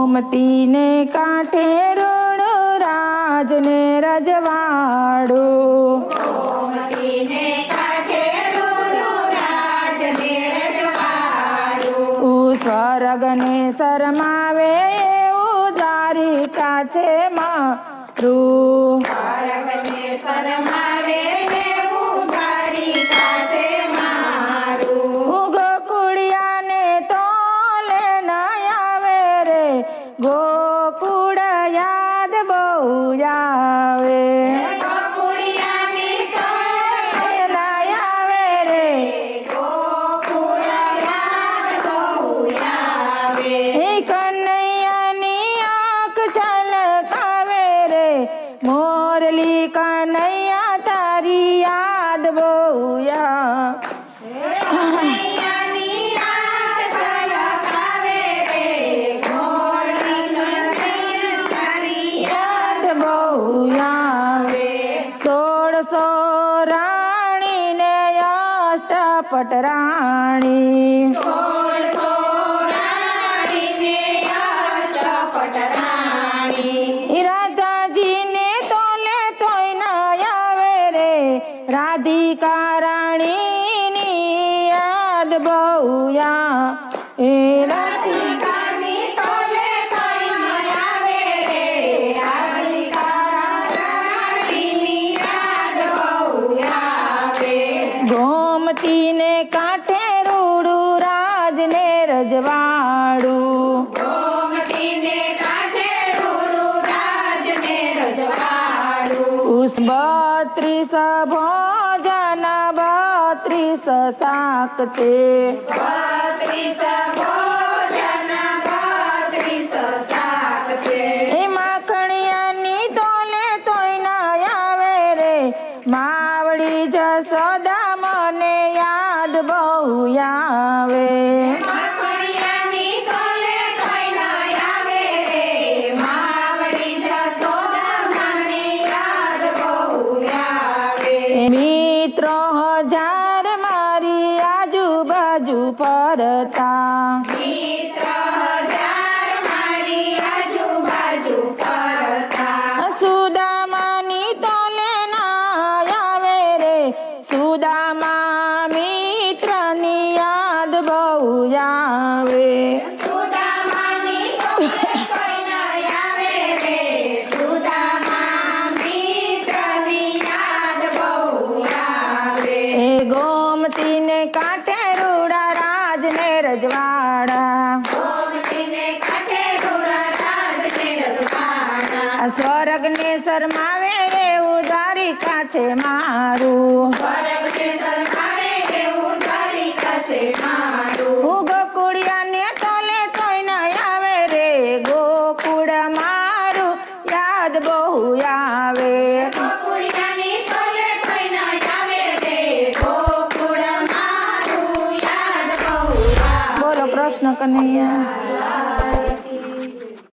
ગોમતીને કાંઠે રૂડું રાજને રજવાડું, ગોમતીને કાંઠે રૂડું રાજને રજવાડું. સ્વર્ગને શરમાવે એવું દ્વારિકા છે મારું, સ્વર્ગને શરમાવે એવું દ્વારિકા છે મારું. ગોકુળિયાને તોલે ન આવે રે, ગોકુળ યાદ બહુ આવે, ગોકુળિયાની તોલે ન આવે રે, ગોકુળ યાદ બહુ આવે. હે કનૈયાની આંખ છલકાવે રે, મોરલી કનૈયા તારી યાદ બહુ આવે. કનૈયાની આંખ ઝળકાવે રે, મોરલી કનૈયા તારી યાદ બહુ આવે. 1600 રાણીને અષ્ટપટ રાણી, 1600 રાણીને અષ્ટપટ રાણી. રાધાજીને તોલે તોય ન આવે રે, રાધિકા રાણીની યાદ બહુ આવે. રાધિકાની તોલે તોય ન આવે રે, રાધિકા રાણીની યાદ બહુ આવે. ગોમતીને કાંઠે રૂડું રાજને રજવાડું, ગોમતીને કાંઠે રૂડું રાજને રજવાડું. 32 ભોજન 32 શાક છે, 32 ભોજન 32 શાક છે. એ માખણિયાની તોલે તોય ન આવે રે, માવડી જસોદા મને યાદ બહુ આવે. માખણિયાની તોલે તોય ન આવે રે, માવડી જસોદા મને યાદ બહુ આવે. મિત્રો 1000 મારી આજુબાજુ ફરતા, મિત્ર 1000 મારી આજુબાજુ ફરતા. સુદામાની તોલે ના આવે રે, સુદામા મિત્રની યાદ બહુ આવે. સુદામાની તોલે કોઈ ન આવે રે, સુદામા મિત્રની યાદ બહુ આવે. એ ગોમતીને કાંઠે રૂડા રાજને રજવાડા, ગોમતીને કાંઠે રૂડા રાજને રજવાડા. સ્વર્ગને શરમાવે એવું દ્વારિકા છે મારું, સ્વર્ગને શરમાવે એવું દ્વારિકા છે મારું. ગોકુળિયાને તોલે તોય ન આવે રે, ગોકુળ મારું યાદ બહુ આવે. ગોકુળિયાની તોલે કોઈ ન આવે રે, ગોકુળ મારું યાદ બહુ આવે. બોલો કૃષ્ણ કનૈયા.